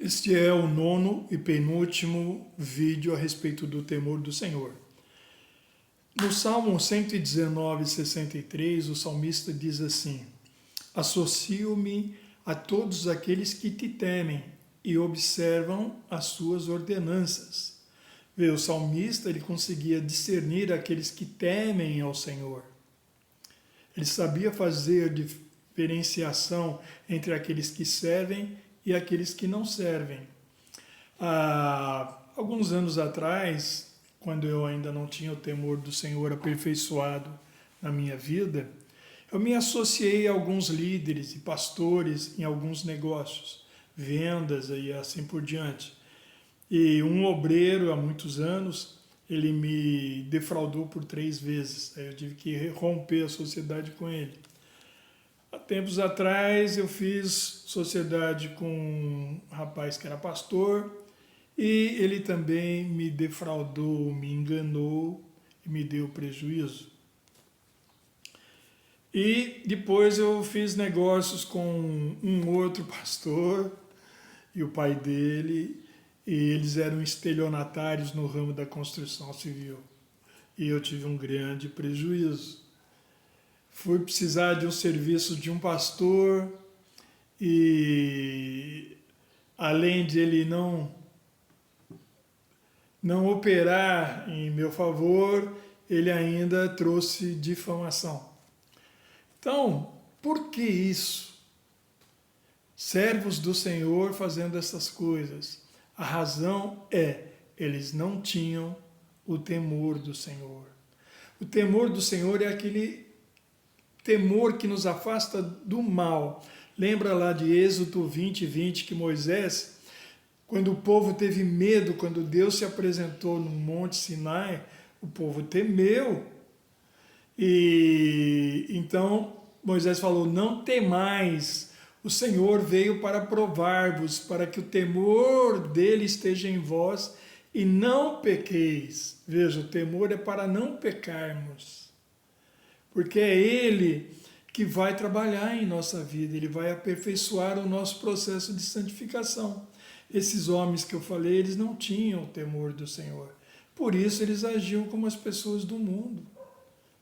Este é o nono e penúltimo vídeo a respeito do temor do Senhor. No Salmo 119, 63, o salmista diz assim: associo-me a todos aqueles que te temem e observam as suas ordenanças. Vê, o salmista ele conseguia discernir aqueles que temem ao Senhor. Ele sabia fazer a diferenciação entre aqueles que servem e aqueles que não servem. Há alguns anos atrás, quando eu ainda não tinha o temor do Senhor aperfeiçoado na minha vida, eu me associei a alguns líderes e pastores em alguns negócios, vendas e assim por diante. E um obreiro, há muitos anos, ele me defraudou por 3 vezes. Aí eu tive que romper a sociedade com ele. Há tempos atrás eu fiz sociedade com um rapaz que era pastor e ele também me defraudou, me enganou e me deu prejuízo. E depois eu fiz negócios com um outro pastor e o pai dele, e eles eram estelionatários no ramo da construção civil. E eu tive um grande prejuízo. Fui precisar de um serviço de um pastor e, além de ele não operar em meu favor, ele ainda trouxe difamação. Então, por que isso? Servos do Senhor fazendo essas coisas. A razão é, eles não tinham o temor do Senhor. O temor do Senhor é aquele temor que nos afasta do mal. Lembra lá de Êxodo 20, 20, que Moisés, quando o povo teve medo, quando Deus se apresentou no Monte Sinai, o povo temeu. E então Moisés falou: não temais, o Senhor veio para provar-vos, para que o temor dele esteja em vós e não pequeis. Veja, o temor é para não pecarmos. Porque é Ele que vai trabalhar em nossa vida, Ele vai aperfeiçoar o nosso processo de santificação. Esses homens que eu falei, eles não tinham o temor do Senhor. Por isso eles agiam como as pessoas do mundo.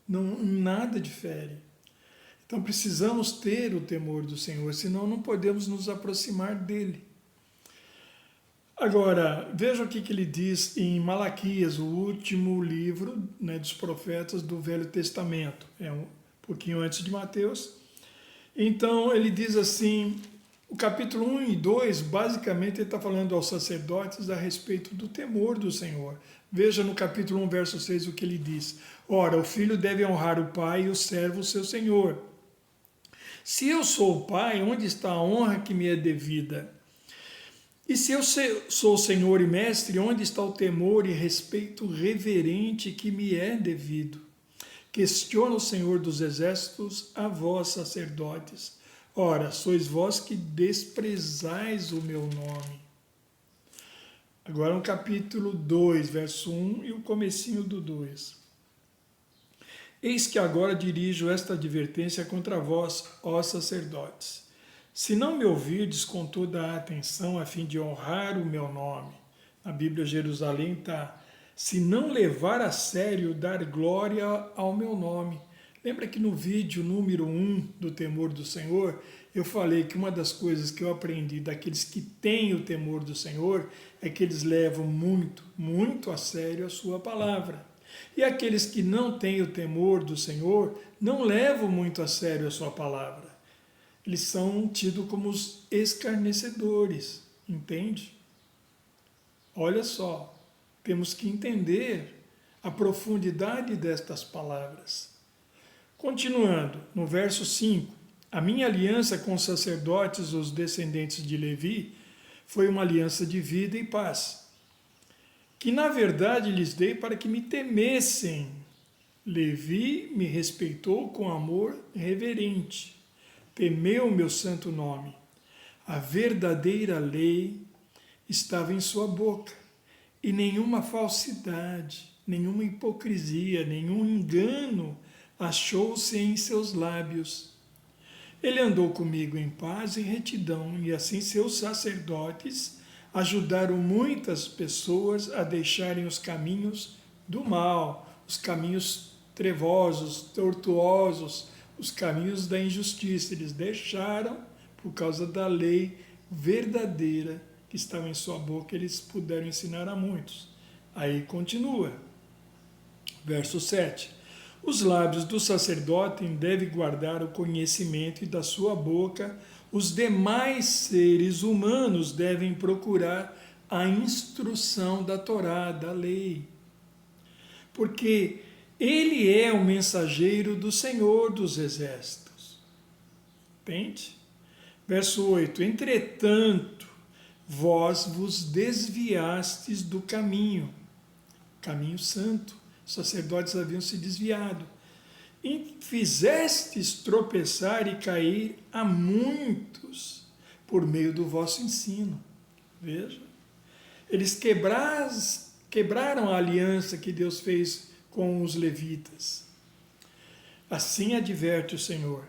Não, nada difere. Então precisamos ter o temor do Senhor, senão não podemos nos aproximar dEle. Agora, veja o que ele diz em Malaquias, o último livro, né, dos profetas do Velho Testamento. É um pouquinho antes de Mateus. Então, ele diz assim, o capítulo 1 e 2, basicamente, ele está falando aos sacerdotes a respeito do temor do Senhor. Veja no capítulo 1, verso 6, o que ele diz. Ora, o filho deve honrar o pai e o servo o seu senhor. Se eu sou o pai, onde está a honra que me é devida? E se eu sou Senhor e Mestre, onde está o temor e respeito reverente que me é devido? Questiona o Senhor dos Exércitos a vós, sacerdotes. Ora, sois vós que desprezais o meu nome. Agora no capítulo 2, verso 1 e o comecinho do 2. Eis que agora dirijo esta advertência contra vós, ó sacerdotes. Se não me ouvirdes com toda a atenção a fim de honrar o meu nome, na Bíblia Jerusalém está, se não levar a sério dar glória ao meu nome. Lembra que no vídeo número 1 do temor do Senhor, eu falei que uma das coisas que eu aprendi daqueles que têm o temor do Senhor é que eles levam muito, muito a sério a sua palavra. E aqueles que não têm o temor do Senhor não levam muito a sério a sua palavra. Eles são tidos como os escarnecedores, entende? Olha só, temos que entender a profundidade destas palavras. Continuando, no verso 5, a minha aliança com os sacerdotes, os descendentes de Levi, foi uma aliança de vida e paz, que na verdade lhes dei para que me temessem. Levi me respeitou com amor reverente. Temeu o meu santo nome. A verdadeira lei estava em sua boca, e nenhuma falsidade, nenhuma hipocrisia, nenhum engano achou-se em seus lábios. Ele andou comigo em paz e retidão, e assim seus sacerdotes ajudaram muitas pessoas a deixarem os caminhos do mal, os caminhos trevosos, tortuosos, os caminhos da injustiça. Eles deixaram por causa da lei verdadeira que estava em sua boca, eles puderam ensinar a muitos. Aí continua, verso 7. Os lábios do sacerdote devem guardar o conhecimento, e da sua boca os demais seres humanos devem procurar a instrução da Torá, da lei. Porque ele é o mensageiro do Senhor dos Exércitos. Entende? Verso 8. Entretanto, vós vos desviastes do caminho santo. Os sacerdotes haviam se desviado. E fizestes tropeçar e cair a muitos por meio do vosso ensino. Veja. Eles quebraram a aliança que Deus fez com os levitas. Assim adverte o Senhor.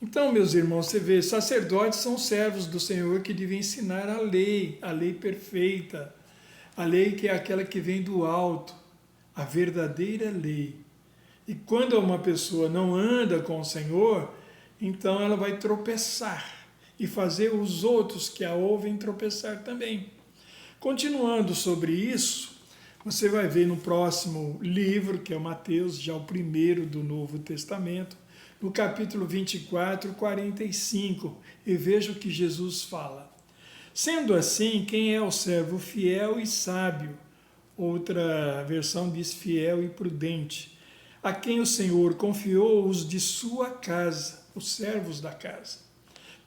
Então, meus irmãos, você vê, sacerdotes são servos do Senhor que devem ensinar a lei perfeita, a lei que é aquela que vem do alto, a verdadeira lei. E quando uma pessoa não anda com o Senhor, então ela vai tropeçar e fazer os outros que a ouvem tropeçar também. Continuando sobre isso, você vai ver no próximo livro, que é o Mateus, já o primeiro do Novo Testamento, no capítulo 24, 45, e veja o que Jesus fala. Sendo assim, quem é o servo fiel e sábio? Outra versão diz fiel e prudente, a quem o Senhor confiou os de sua casa, os servos da casa,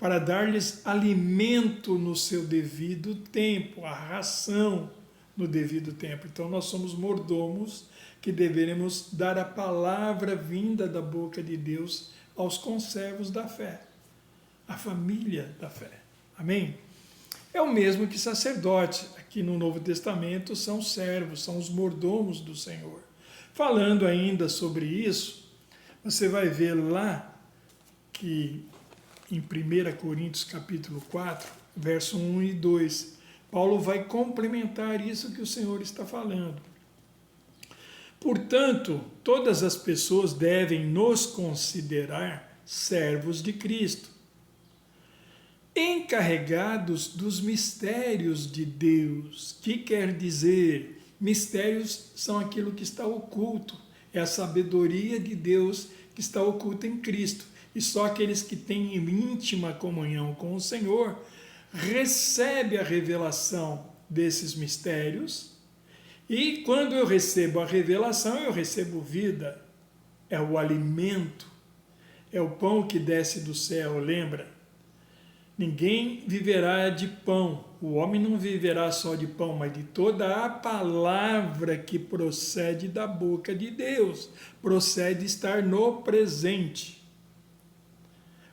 para dar-lhes alimento no seu devido tempo, a ração no devido tempo. Então nós somos mordomos que deveremos dar a palavra vinda da boca de Deus aos conservos da fé, a família da fé. Amém? É o mesmo que sacerdote. Aqui no Novo Testamento são servos, são os mordomos do Senhor. Falando ainda sobre isso, você vai ver lá que em 1 Coríntios capítulo 4, verso 1 e 2, Paulo vai complementar isso que o Senhor está falando. Portanto, todas as pessoas devem nos considerar servos de Cristo, encarregados dos mistérios de Deus. Que quer dizer? Mistérios são aquilo que está oculto, é a sabedoria de Deus que está oculta em Cristo. E só aqueles que têm íntima comunhão com o Senhor recebem a revelação desses mistérios. E quando eu recebo a revelação, eu recebo vida. É o alimento, é o pão que desce do céu, lembra? Ninguém viverá de pão, o homem não viverá só de pão, mas de toda a palavra que procede da boca de Deus, procede estar no presente.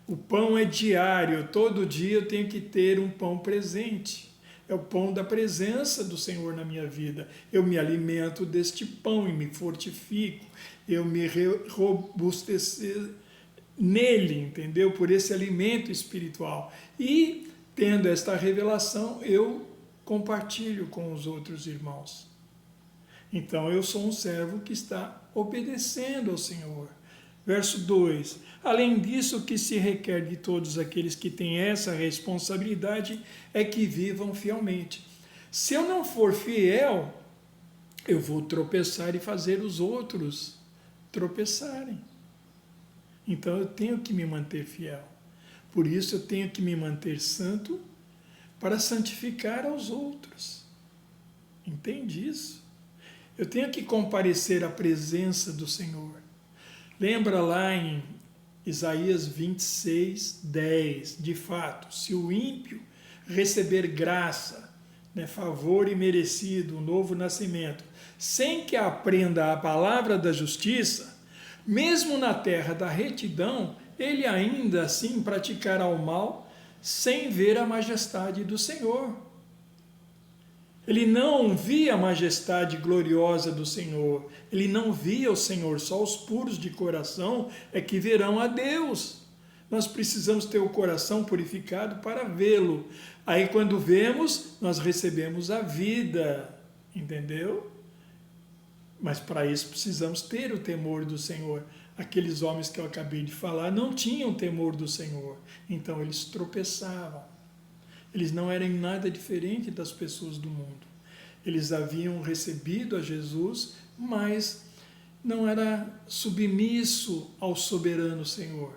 O pão é diário, todo dia eu tenho que ter um pão presente. É o pão da presença do Senhor na minha vida. Eu me alimento deste pão e me fortifico, eu me robustecer nele, entendeu? Por esse alimento espiritual. E, tendo esta revelação, eu compartilho com os outros irmãos. Então, eu sou um servo que está obedecendo ao Senhor. Verso 2. Além disso, o que se requer de todos aqueles que têm essa responsabilidade é que vivam fielmente. Se eu não for fiel, eu vou tropeçar e fazer os outros tropeçarem. Então eu tenho que me manter fiel. Por isso eu tenho que me manter santo para santificar aos outros. Entende isso? Eu tenho que comparecer à presença do Senhor. Lembra lá em Isaías 26, 10, de fato, se o ímpio receber graça, favor imerecido, um novo nascimento, sem que aprenda a palavra da justiça, mesmo na terra da retidão, ele ainda assim praticará o mal sem ver a majestade do Senhor. Ele não via a majestade gloriosa do Senhor, ele não via o Senhor, só os puros de coração é que verão a Deus. Nós precisamos ter o coração purificado para vê-lo. Aí quando vemos, nós recebemos a vida, entendeu? Mas para isso precisamos ter o temor do Senhor. Aqueles homens que eu acabei de falar não tinham temor do Senhor, então eles tropeçavam. Eles não eram nada diferente das pessoas do mundo. Eles haviam recebido a Jesus, mas não era submisso ao soberano Senhor.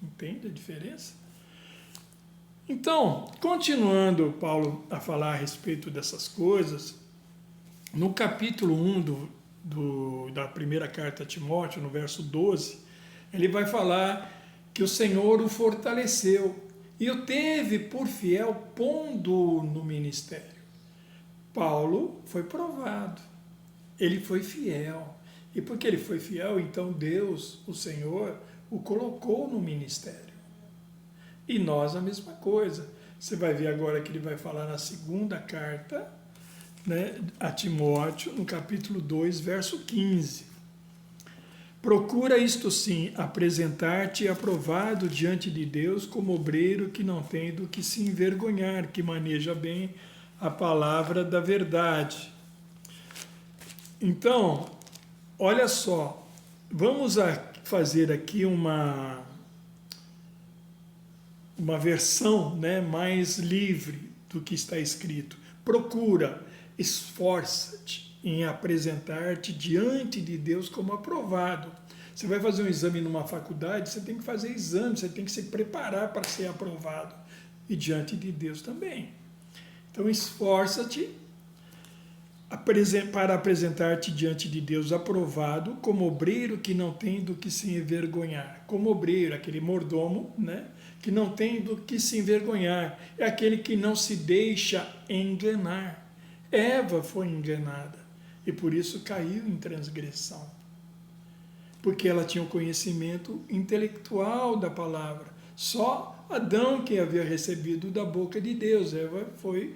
Entende a diferença? Então, continuando Paulo a falar a respeito dessas coisas, no capítulo 1 da primeira carta a Timóteo, no verso 12, ele vai falar que o Senhor o fortaleceu e o teve por fiel, pondo-o no ministério. Paulo foi provado, ele foi fiel. E porque ele foi fiel, então Deus, o Senhor, o colocou no ministério. E nós a mesma coisa. Você vai ver agora que ele vai falar na segunda carta, né, a Timóteo, no capítulo 2, verso 15. Procura isto sim, apresentar-te aprovado diante de Deus como obreiro que não tem do que se envergonhar, que maneja bem a palavra da verdade. Então, olha só, vamos fazer aqui uma versão, né, mais livre do que está escrito. Procura, esforça-te em apresentar-te diante de Deus como aprovado. Você vai fazer um exame numa faculdade, você tem que fazer exame, você tem que se preparar para ser aprovado. E diante de Deus também. Então, esforça-te para apresentar-te diante de Deus aprovado, como obreiro que não tem do que se envergonhar. Como obreiro, aquele mordomo, né, que não tem do que se envergonhar. É aquele que não se deixa enganar. Eva foi enganada e por isso caiu em transgressão. Porque ela tinha o conhecimento intelectual da palavra. Só Adão que havia recebido da boca de Deus. Eva foi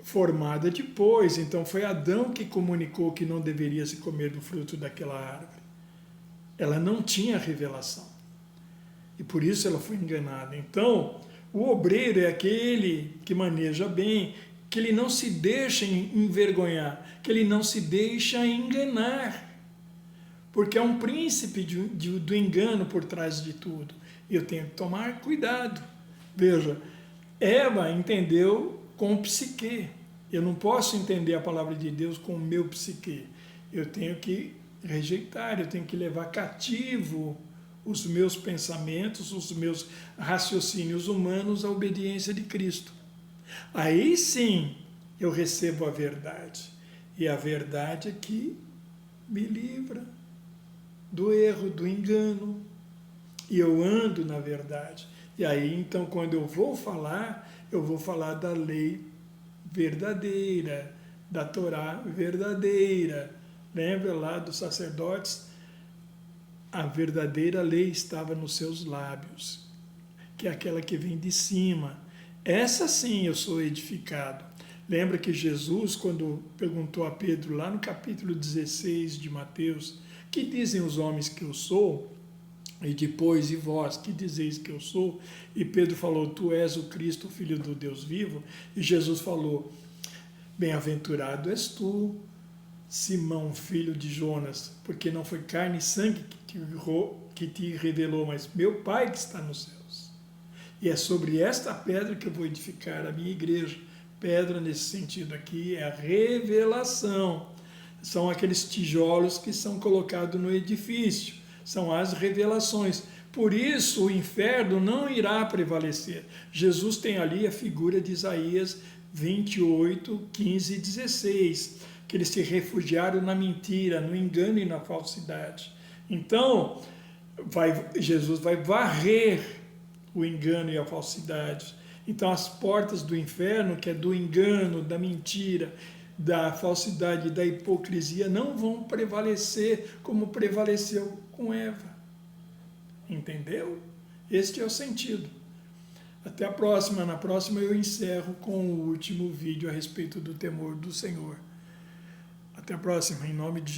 formada depois, então foi Adão que comunicou que não deveria se comer do fruto daquela árvore. Ela não tinha revelação. E por isso ela foi enganada. Então, o obreiro é aquele que maneja bem, que ele não se deixa envergonhar, que ele não se deixa enganar. Porque é um príncipe do engano por trás de tudo. E eu tenho que tomar cuidado. Veja, Eva entendeu com o psique. Eu não posso entender a palavra de Deus com o meu psique. Eu tenho que rejeitar, eu tenho que levar cativo os meus pensamentos, os meus raciocínios humanos à obediência de Cristo. Aí sim eu recebo a verdade. E a verdade é que me livra do erro, do engano. E eu ando na verdade. E aí então quando eu vou falar da lei verdadeira, da Torá verdadeira. Lembra lá dos sacerdotes? A verdadeira lei estava nos seus lábios, que é aquela que vem de cima. Essa sim eu sou edificado. Lembra que Jesus, quando perguntou a Pedro, lá no capítulo 16 de Mateus, que dizem os homens que eu sou? E depois, e vós, que dizeis que eu sou? E Pedro falou, tu és o Cristo, o Filho do Deus vivo. E Jesus falou, bem-aventurado és tu, Simão, filho de Jonas, porque não foi carne e sangue que te revelou, mas meu Pai que está nos céus. E é sobre esta pedra que eu vou edificar a minha igreja. Pedra, nesse sentido aqui, é a revelação. São aqueles tijolos que são colocados no edifício. São as revelações. Por isso o inferno não irá prevalecer. Jesus tem ali a figura de Isaías 28, 15 e 16, que eles se refugiaram na mentira, no engano e na falsidade. Então, Jesus vai varrer o engano e a falsidade. Então, as portas do inferno, que é do engano, da mentira, da falsidade e da hipocrisia, não vão prevalecer como prevaleceu com Eva. Entendeu? Este é o sentido. Até a próxima. Na próxima eu encerro com o último vídeo a respeito do temor do Senhor. Até a próxima, em nome de Jesus.